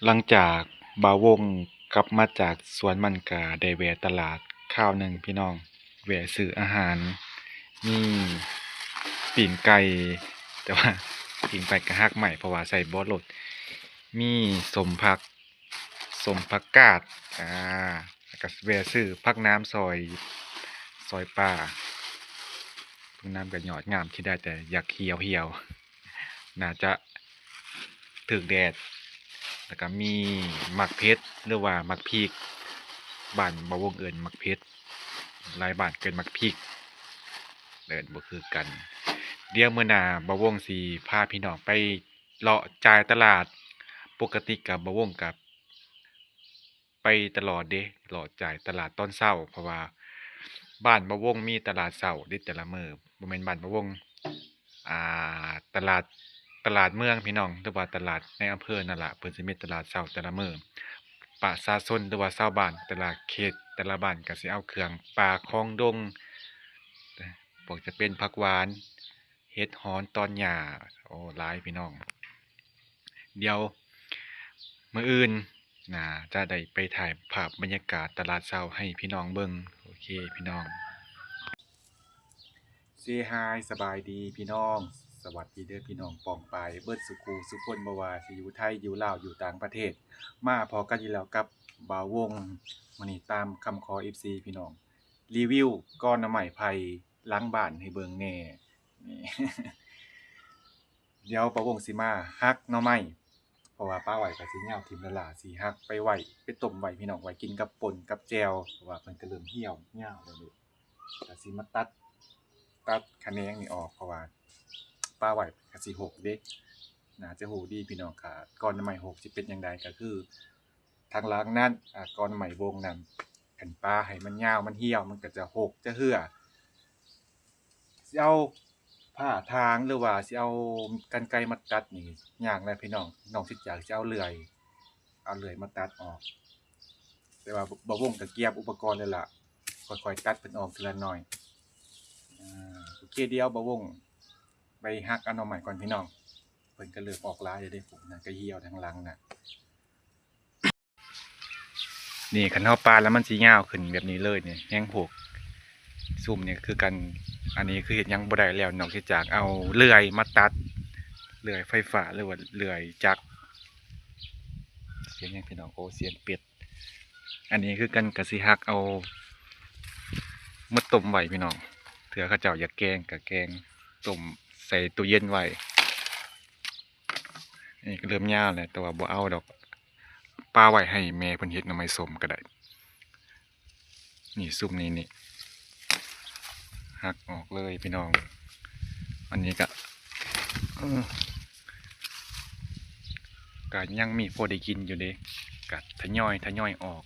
หลังจากบ่าววงกลับมาจากสวนมันก็ได้แวะตลาดคราวหนึ่งพี่น้องแวะซื้ออาหารมีปิ่งไก่แต่ว่าปิ่งไก่ก็ฮักใหม่เพราะว่าใส่บ่รสมีสมผักกาดอ่าแล้วก็แวะซื้อผักน้ำซอยป่าผักน้ำก็ยอดงามที่ได้แต่อยากเหี่ยวน่าจะถึกแดด แล้วก็มีหมักเพชรหรือว่าหมักพริกบ้านบ่าวงเอิ้นหมักเพชรหลายบ้านเกินหมักพริกเอิ้นบ่คือกันเดี๋ยวมื้อหน้าบ่าวงสิพาพี่น้องไปเลาะจ่ายตลาดปกติก็บ่าวงก็ไปตลอดเดะเลาะจ่ายตลาดตอนเช้าเพราะว่าบ้านบ่าวงมีตลาดเช้าเดะแต่ละมื้อบ่แม่นบ้านบ่าวงอ่ตลาดเมืองพี่น้องหรือว่าตลาดในอำเภอนั่นล่ะเพิ่นสิมีตลาดเช้าแต่ละมื้อ ประชาชนหรือว่าชาวบ้านแต่ละเขตแต่ละบ้านก็สิเอาเครื่องป่าของดงพวกจะเป็นผักหวานเห็ดหอนตอนหญ้าโอ้หลายพี่น้องเดี๋ยวมื้ออื่นน่าจะได้ไปถ่ายภาพบรรยากาศตลาดเช้าให้พี่น้องเบิ่งโอเคพี่น้องเซฮายสบายดีพี่น้องสวัสดีเด้อพี่น้องป้องปายเบิดสุขูสุคนบ่ว่าสิอยู่ไทยอยู่ลาวอยู่ต่างประเทศมาพอกันอยู่แล้วกับบ่าววงมื้อนี้ตามคำขอ FC พี่น้องรีวิวก้อนหน่อไม้ไผ่หลังบ้านให้เบิ่งแหน่นี่ เดี๋ยวบ่าววงสิมาฮักหน่อไม้เพราะว่าป้าไหวก็สิยาวทิ่มแล้วล่ะสิฮักไปไว้ไปต้มไว้พี่น้องไว้กินกับป่นกับแจ่วเพราะว่าเพิ่นก็เริ่มเหี่ยวยาวแล้วนี่ก็สิมาตัดคะแนงนี่ออกเพราะว่าป้าไหวก็สิหกเด้น่าจะหูดีพี่น้องค่ะก่อนหน่อไม้หกสิเป็นจังใดก็คือทางหลังนั้นก่อนหน่อไม้วงนั้นคันป้าให้มันยาวมันเหี่ยวมันก็จะหกจะเหือสิเอาผ้าทางหรือว่าสิเอากรรไกรมาตัดนี่ยากนะพี่น้องสิอยากสิเอาเลื่อยมาตัดออกแต่ว่าบ่วงก็เกียบอุปกรณ์เลยล่ะค่อยๆตัดเพิ่นออกทีละน้อยโอเคเดี๋ยวบ่วง ไปฮักเอาหน่อไม้ก่อนพี่น้องเพิ่นก็เริ่มออกหลายแล้วเด้ผมน่ะก็เหี่ยวทั้งหลังน่ะนี่คันเฮาปาดแล้วมันสิยาวขึ้นแบบนี้เลยนี่แฮงโผกซุ่มนี่คือกันอันนี้คือเฮ็ดหยังบ่ได้แล้วนอกจากเอาเลื่อยมาตัดเลื่อยไฟฟ้าหรือว่าเลื่อยจักรเสียงหยังพี่น้องโอ้เสียงเป็ดอันนี้คือกันก็สิฮักเอามาต้มไว้พี่น้องเถื่อเขาเจ้าอยากแกงก็แกงต้มใส่ตู้เย็นไว้นี่ก็เริ่มยาวแล้วแต่ว่าบ่เอาดอก ป้าไว้ให้แม่เพิ่นเฮ็ดหน่อไม้ส้มก็ได้นี่ซุ่มนี้นี่หักออกเลยพี่น้องอันนี้ก็ก็ยังมีพอได้กินอยู่เด้ก็ทยอยออก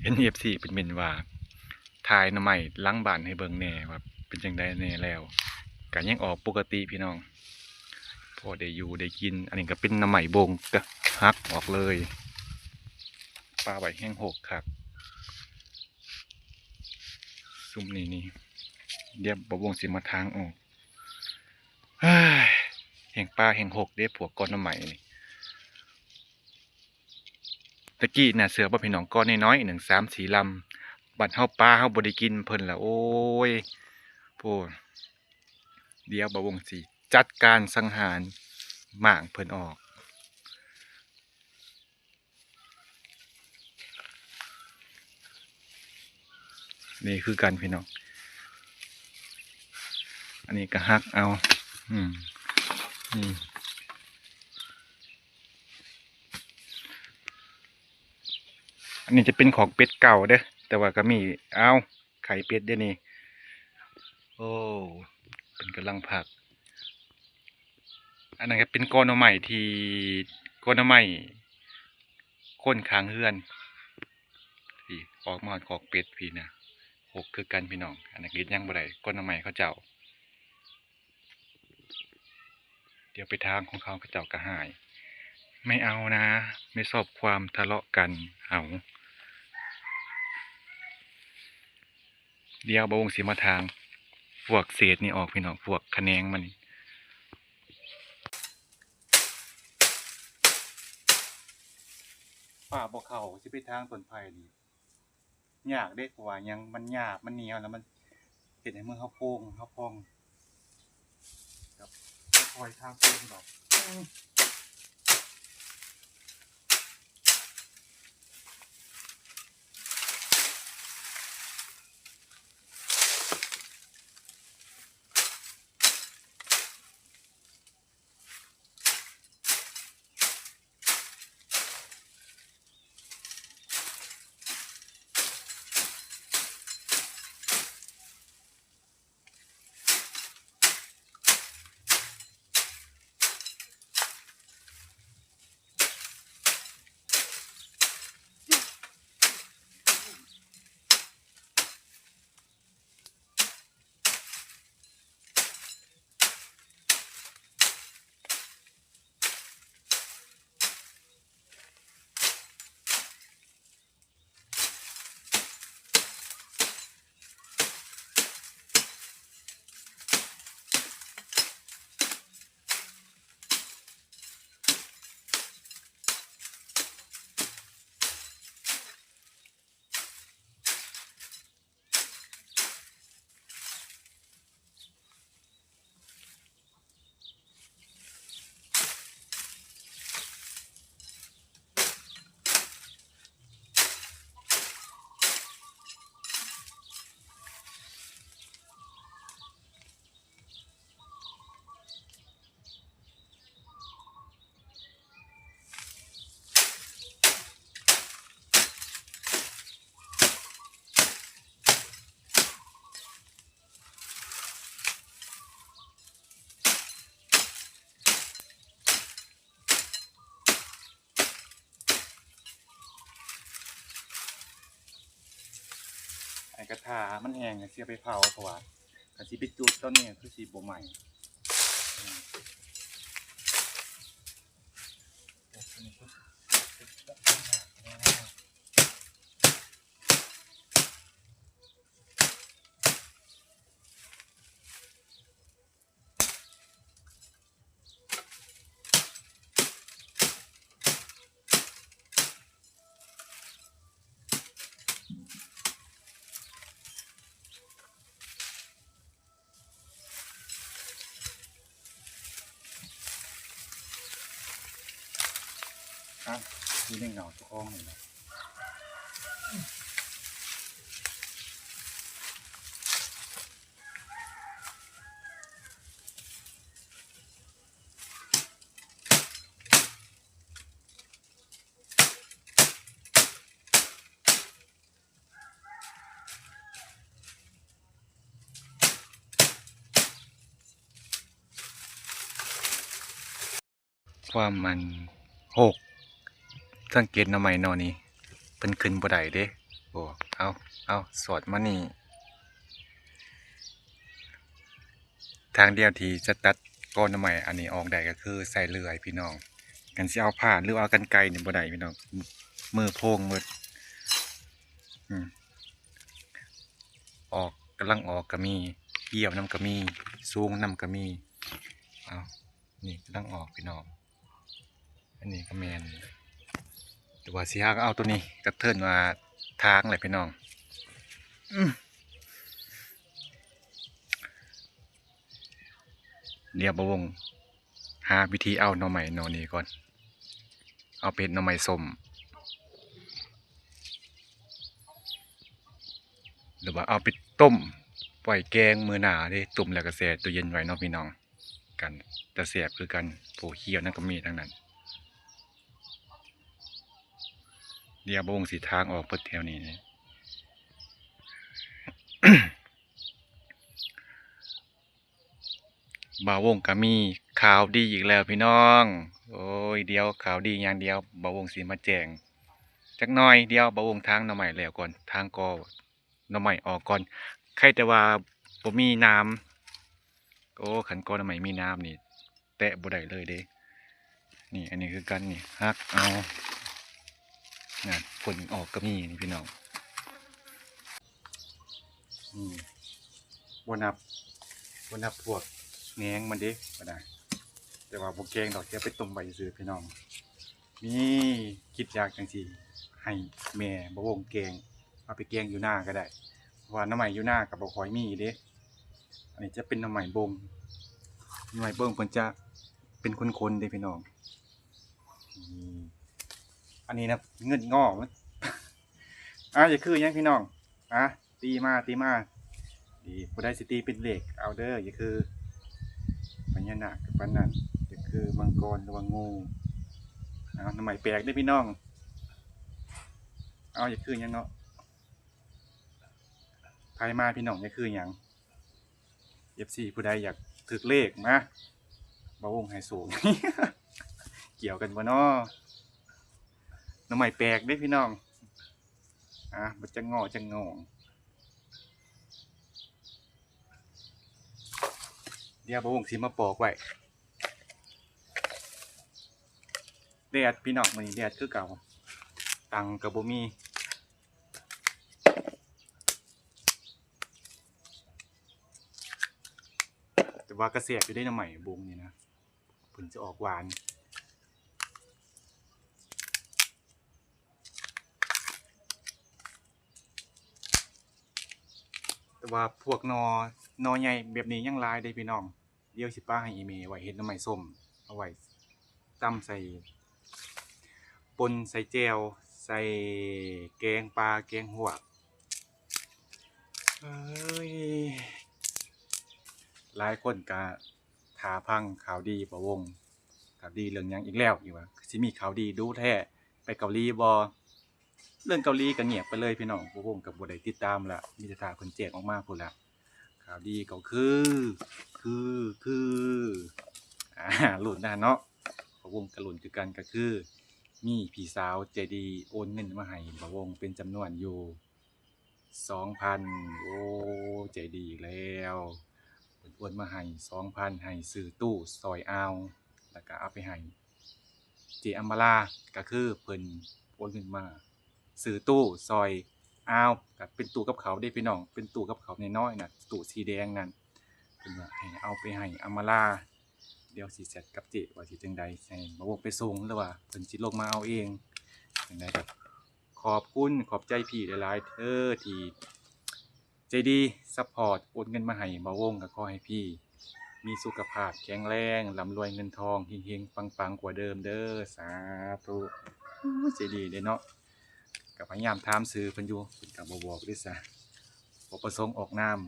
เห็น FC เป็นเม่นว่าถ่ายหน่อไม้หลังบ้านให้เบิ่งแหน่ว่าเป็นจังได๋แน่แล้วก็ยังออกปกติพี่น้องพอได้อยู่ได้กินอันนี้ก็เป็นหน่อไม้บงก็หักออกเลยป้าไว้แห้งหกครับซุ่มนี่เดี๋ยวบ่วงสิมาทางออกเฮ้ยแห่งป้าแห่งหกเด้พวกก้อนหน่อไม้นี่ตะกี้น่ะเสือบ่พี่น้องก้อนน้อยๆ1 3 4ลำบัดเฮาป้าเฮาบ่ได้กินเพิ่นล่ะโอ้ยโพดเดี๋ยวบ่วงสิจัดการสังหารหม่างเพิ่นออกนี่คือกันพี่น้องอันนี้ก็ฮักเอาอืมนี่อันนี้จะเป็นของเป็ดเก่าเด้อแต่ว่าก็มีเอาไข่เป็ดเด้อนี่โอ้เป็นกำลังผักอันนั้นก็เป็นก้อนหน่อไม้ที่ก้อนหน่อไม้คนค้างเฮือนพี่ออกมาหอดขอกเป็ดพี่นะหกคือกันพี่น้องอันนั้นกินยังบ่ได้ก้อนหน่อไม้เขาเจ้าเดี๋ยวไปทางของเขาเจ้าก็หายไม่เอานะไม่ชอบความทะเลาะกันเอาเดี๋ยวบ่วงสิมาทางพวกเศษนี่ออกพี่น้องพวกคะแนงมัน ฝ่าบ่เข้าสิไปทางต้นไผ่นี่ยากเด้เพราะว่าหยังมันหยาบมันเหนียวแล้วมันเฮ็ดให้มือเราโพงเราพองครับค่อยๆทางโพงดอกไอ้กระทามันแห้งก็สิเอาไปเผาเพราะว่าถ้าสิไปจุดตอนนี้คือสิบ่ไหม้อืมอ่ะมีเรื่องเหงาเจ้าของนี่นะความมัน6สังเกตหน่อไม้หน่อนี้เพิ่นขึ้นบ่ได้เด้โอ้เอาสอดมานี่ทางเดียวที่จะตัดก้อนหน่อไม้อันนี้ออกได้ก็คือใส่เลื่อยพี่น้องกันสิเอาผ่านหรือเอากรรไกรนี่บ่ได้พี่น้องมือโพงหมดอืมออกกำลังออกก็มีเหี่ยวนํก็มีสูงนํก็มีเอานี่กำลังออกพี่น้องอันนี้ก็แม่นแต่ว่าสิหาก็เอาตัวนี้กระเทินว่าทางแหละพี่น้องเดี๋ยวบ่วงหาวิธีเอาหน่อไม้หน่อนี้ก่อนเอาเป็นหน่อไม้ส้มหรือว่าเอาไปต้มปล่อยแกงมื้อหน้าเด้ต้มแล้วก็แช่ตู้เย็นไว้เนาะพี่น้องกันจะแซ่บคือกันผู้เคี่ยวนั่นก็มีทั้งนั้นเดี๋ยวบ่วงสิทางออกเบิดแถวนี้ บ่าววงก็มีข่าวดีอีกแล้วพี่น้องโอ้ยเดียวข่าวดีอย่างเดียวบ่าววงสิมาแจ้งจักหน่อยเดียวบ่าววงทางหน่อไม้แล้วก่อนทางกอหน่อไม้ออกก่อนใครแต่ว่าบ่มีน้ำโอ้ขันกอหน่อไม้มีน้ำนี่แตะบ่ได้เลยเด้นี่อันนี้คือกันนี่ฮักเอานั่นผลออกก็มีนี่พี่น้องบ่นับบ่นับพวกแหนงมันเด้บ่ได้แต่ว่าบ่แกงดอกแค่ไปต้มใบซื่อพี่น้องนี่คิดยากจังซี่ ให้แม่บ่วงแกงเอาไปแกงอยู่หน้าก็ได้เพราะว่าหน่อไม้อยู่หน้าก็บ่ค่อยมีเด้อันนี้จะเป็นหน่อไม้บงหน่อไม้บงเพิ่นจะเป็นคนๆเด้พี่น้องอันนี้นะเงินงอกมัน อย่าคือหยังพี่น้องตีมาดีบ่ได้สิตีเป็นเลขเอาเด้ออย่าคือพญานาคกับปานนั้นอย่าคือมังกรหรือว่างูหน่อไม้แปลกเด้อพี่น้องอย่าคือหยังเนาะไผมาพี่น้องอย่าคือหยัง FC ผู้ใดอยากถึกเลขมาบ่วงให้สูง เกี่ยวกันบ่น้อหน่อไม้แปลกเด้อพี่น้องมันจะงอเดี๋ยวบ่วงสิมาปอกไว้แดดพี่น้องมื้อนี้แดดคือเก่าตังก็บ่มีแต่ว่ากระแสอยู่ได้หน่อไม้บงนี่นะเพิ่นจะออกหวานแต่ว่าพวกนอใหญ่แบบนี้ยังหลายเด้พี่น้องเดี๋ยวสิป้าให้อีเมไว้เฮ็ดหน่อไม้ส้มเอาไว้ตำใส่ปนใส่แจ่วใส่แกงปลาแกงหวกหลายคนก็ท่าพังข่าวดีบ่วงข่าวดีเรื่องหยังอีกแล้วอยู่ว่าสิมีข่าวดีดูแท้ไปเกาหลีบ่เรื่องเกาหลีก็เงียบไปเลยพี่น้องบ่วงก็บ่ได้ติดตามละมีแต่ท่าเพิ่นแจ้งออกมาพุ่นล่ะข่าวดีก็คือลุ้นนะเนาะบ่วงก็ลุ้นคือกันก็คือมีพี่สาวใจดีโอนเงินมาให้บ่วงเป็นจำนวนอยู่ 2,000 โอ้ใจดีอีกแล้วเพิ่นโอนมาให้ 2,000 ให้ซื้อตู้ซอยอ่าวแล้วก็เอาไปให้เจอัมมาลาก็คือเพิ่นโอนเงินมาซื้อตู้ซอยอ่าวก็เป็นตู้กับข้าวเด้พี่น้องเป็นตู้กับข้าวน้อยๆน่ะตู้สีแดงนั่นเพิ่นว่าให้เอาไปให้อัมมาลาเดี๋ยวสิแชทกับเจว่าสิจั่งใดให้บ่วงไปส่งหรือว่าเพิ่นสิลงมาเอาเองจั่งใดก็ขอบคุณขอบใจพี่หลายๆเด้อที่ใจดีซัพพอร์ตโอนเงินมาให้บ่วงก็ขอให้พี่มีสุขภาพแข็งแรงร่ำรวยเงินทองเฮงๆปังๆกว่าเดิมเด้อสาธุใจดีเด้เนาะก็พยายามถามชื่อเพิ่นอยู่เพิ่นก็บ่บอกด้วยซะบ่ประสงค์ออกนาม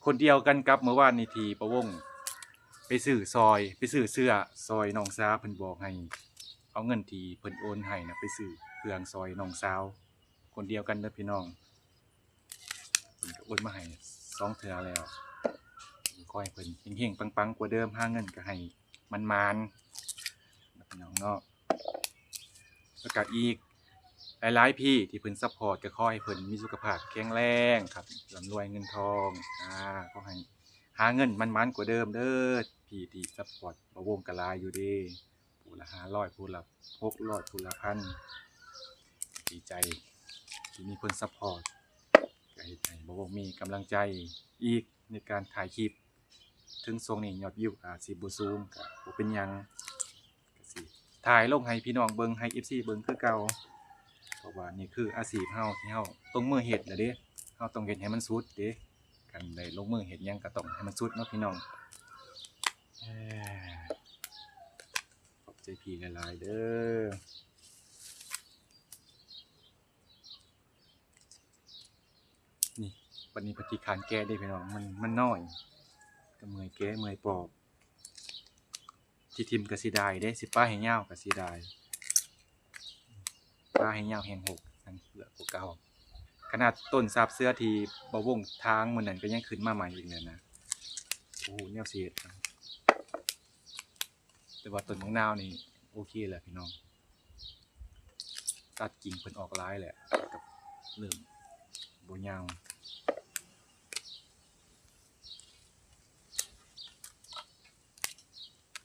คนเดียวกันกับเมื่อวานนี้ที่บ่วงไปซื้อเสื้อซอยน้องสาวเพิ่นบอกให้เอาเงินที่เพิ่นโอนให้น่ะไปซื้อเครื่องซอยน้องสาวคนเดียวกันเด้อพี่น้องเพิ่นก็โอนมาให้2เทื่อแล้วขอให้เพิ่นเฮงๆปังๆกว่าเดิมหาเงินก็ให้มันๆพี่น้องเนาะแล้วก็อีกหลายๆพี่ที่เพิ่นซัปพอร์ตก็ขอให้เพิ่นมีสุขภาพแข็งแรงครับร่ำรวยเงินทองขอให้หาเงินมันๆกว่าเดิมเด้อพี่ที่ซัปพอร์ตบ่วงก็หลายอยู่เด้ผู้ละ500ผู้ละ600ผู้ละ1,000ดีใจที่มีคนซัปพอร์ตก็เฮ็ดให้บ่วงมีกำลังใจอีกในการถ่ายคลิปถึงช่วงนี้ยอดวิวก็สิบ่สูงก็บ่เป็นหยังก็สิถ่ายลงให้พี่น้องเบิ่งให้ FC เบิ่งคือเก่าเพราะว่านี่คืออาชีพเฮาที่เฮาต้องมือเฮ็ดล่ะเด้เฮาต้องเฮ็ดให้มันสุดเด้คันได้ลงมือเฮ็ดหยังก็ต้องให้มันสุดเนาะพี่น้องขอบใจพี่หลายๆเด้อนี่วันนี้ปฏิคานแก้ได้พี่น้องมันน้อยก็เมื่อยแก้เมื่อยปอกที่ทิ่มก็สิได้เด้สิป้าให้ยาวก็สิได้ป้าให้ยาวแฮ่ง6อันเหลือกว่าเก่าขนาดต้นซาบเสื้อที่บ่วงทางมื้อนั้นก็ยังขึ้นมาใหม่อีกเลยนะโอ้แนวสิเฮ็ดแต่ว่าต้นมะนาวนี่โอเคแหละพี่น้องตัดกิ่งเพิ่นออกหลายแหละกับเริ่มบ่ยาว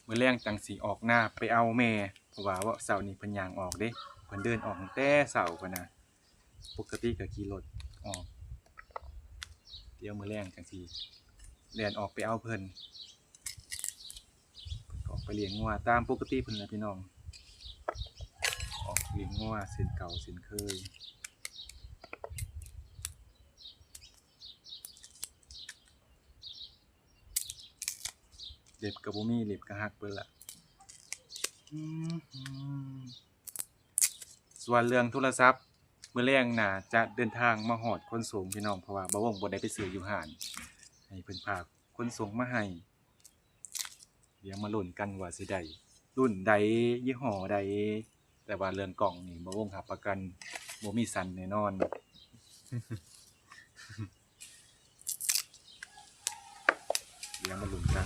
มื้อแลงจังสิออกหน้าไปเอาแม่เพราะว่าเช้านี้เพิ่นย่างออกเด้เพิ่นเดินออกตั้งแต่เช้าพุ่นน่ะปกติก็ขี่รถออกเดี๋ยวมื้อแลงจังสิแล่นออกไปเอาเพิ่นก็ออกไปเลี้ยงงัวตามปกติเพิ่นแหละพี่น้องออก ลี้ยงงัวเส้นเก่าเส้นเคยเล็บกับบ่มีเล็บก็หักเบิดละส่วนเรื่องโทรศัพท์มื้อแลงน่าจะเดินทางมาฮอดขนส่งพี่น้องเพราะว่าบ่วงบ่ได้ไปซื้ออยู่ห้านให้เพิ่นพาขนส่งมาให้เดี๋ยวมาลุ้นกันว่าสิได้รุ่นใดยี่ห้อใดแต่ว่าเรื่องกล่องนี่บ่วงรับประกันบ่มีสั่นแน่นอนเดี๋ยวมาลุ้นกัน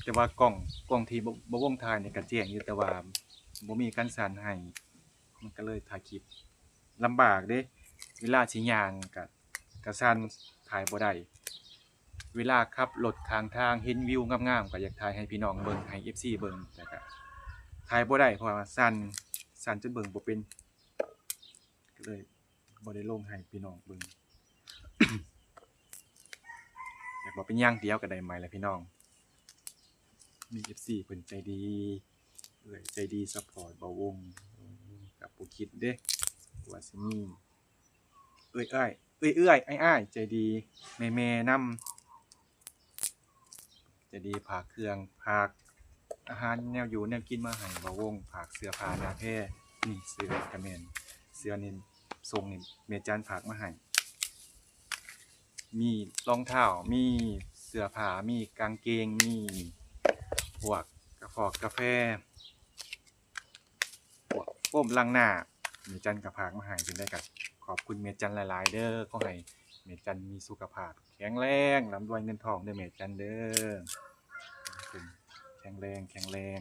แต่ว่ากล่องที่บ่วงถ่ายนี่ก็แจ้งอยู่แต่ว่าบ่มีกันสั่นให้มันก็เลยถ่ายคลิปลำบากเด้เวลาสิย่างก็สั่นถ่ายบ่ได้เวลาขับรถข้างทางเห็นวิวงามๆก็อยากถ่ายให้พี่น้องเบิ่งให้ FC เบิ่งแต่ก็ถ่ายบ่ได้เพราะว่าสั่นจนเบิ่งบ่เป็นก็เลยบ่ได้ลงให้พี่น้องเบิ่ง อยากบอกเป็นอย่างเดียวก็ได้ไหมล่ะพี่น้องมี FC เพิ่นใจดีใจดีซัพพอร์ตเบาวงกับบ่คิดเด้ว่าสิมีอ้ายอ้ายใจดีแม่ๆนำใจดีฝากเครื่องฝากอาหารแนวอยู่แนวกินมาให้เบาวงฝากเสื้อผ้าหน้าแพรนี่เสื้อก็แม่นเสื้อนี่ทรงนี่แม่จันฝากมาให้มีรองเท้ามีเสื้อผ้ามีกางเกงมีพวกกาแฟพวกโฟมล้างหน้าแม่จันก็ฝากมาให้เพิ่นได้ก็ขอบคุณแม่จันหลายๆเด้อขอให้แม่จันมีสุขภาพแข็งแรงร่ำรวยเงินทองเด้อแม่จันเด้อแข็งแรง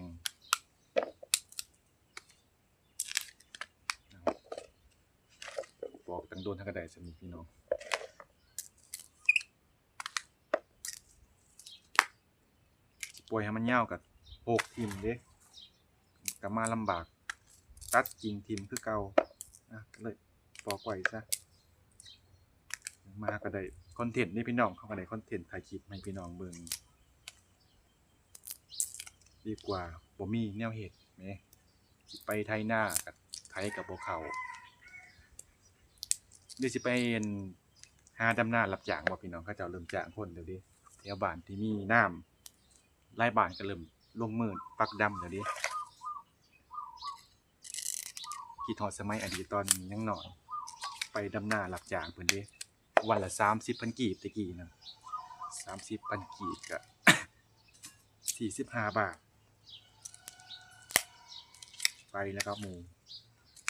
บอกตั้งโดนทั้งกระไดสนิทพี่น้องป่วยให้มันยาวกับโปกทิ่มเด้ก็มาลำบากตัดกิ่งทิ่มคือเก่าก็เลยปอกไว้ซะมาก็ได้คอนเทนต์นี่พี่น้องเขาก็ได้คอนเทนต์ถ่ายคลิปให้พี่น้องเบิ่งดีกว่าบ่มีแนวเฮ็ดแหมสิไปไถนาก็ไถก็บ่เข้าหรือสิไปหาดำนารับจ้างบ่พี่น้องเขาเจ้าเริ่มจ้างคนแล้วเด้แถวบ้านที่มีน้ำรายบ้านก็เริ่มลงมือปักดำแล้วเด้คิดฮอดสมัยอดีตตอนยังน้อยไปดำนารับจ้างเพิ่นเด้วันละ30,000กีบแต่กี้นะ30,000กีบก็45 บาทไปแล้วก็หมู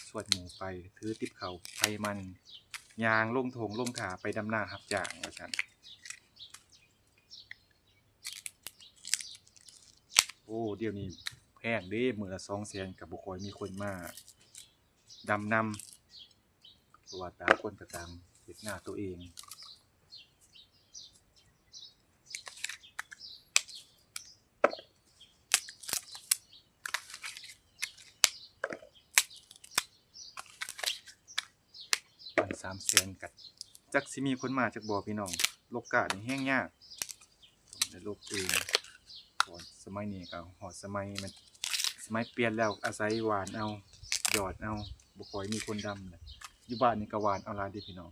สวดหมูไปถือติ๊บเขาไปมันยางลงถงลงถาไปดำนารับจ้างว่าซั่นโอ้เดี๋ยวนี้แพงเด้มื้อละ200,000ก็บ่ค่อยมีคนมาดำนำเพราะว่าต่างคนก็ต่างเฮ็ดนาตัวเองวัน300,000ก็จักสิมีคนมาจักบ่พี่น้องโลกานี่แฮงยากต้องได้ลบเองก่อนสมัยนี้ก็ฮอดสมัยมันสมัยเปลี่ยนแล้วอาศัยหวานเอาหยอดเอาบ่ค่อยมีคนดำแหละอยู่บ้านนี่ก็หวานเอาหลายเด้พี่น้อง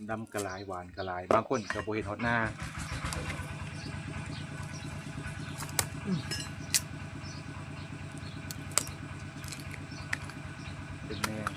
ดำก็หลายหวานก็หลายบางคนก็บ่เฮ็ดฮอดนาเป็นแม่ง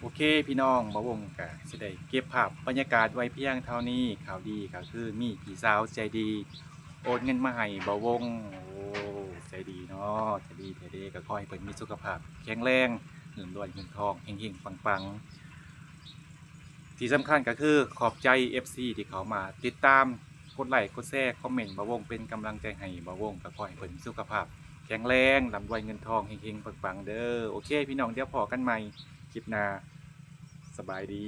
โอเคพี่น้องบ่วงก็สิได้เก็บภาพบรรยากาศไว้เพียงเท่านี้ข่าวดีก็คือมีพี่สาวใจดีโอนเงินมาให้บ่วงโอ้ใจดีเนาะใจดีแท้เด้ก็ขอให้เพิ่นมีสุขภาพแข็งแรงร่ำรวยเงินทองเฮงๆปังๆที่สำคัญก็คือขอบใจ FC ที่เขามาติดตามกดไลค์กดแชร์คอมเมนต์บ่วงเป็นกำลังใจให้บ่วงก็ขอให้เพิ่นมีสุขภาพ แข็งแรงร่ำรวยเงินทองเฮงๆปังๆเด้อโอเคพี่น้องเดี๋ยวพอกันใหม่คลิปหน้าสบายดี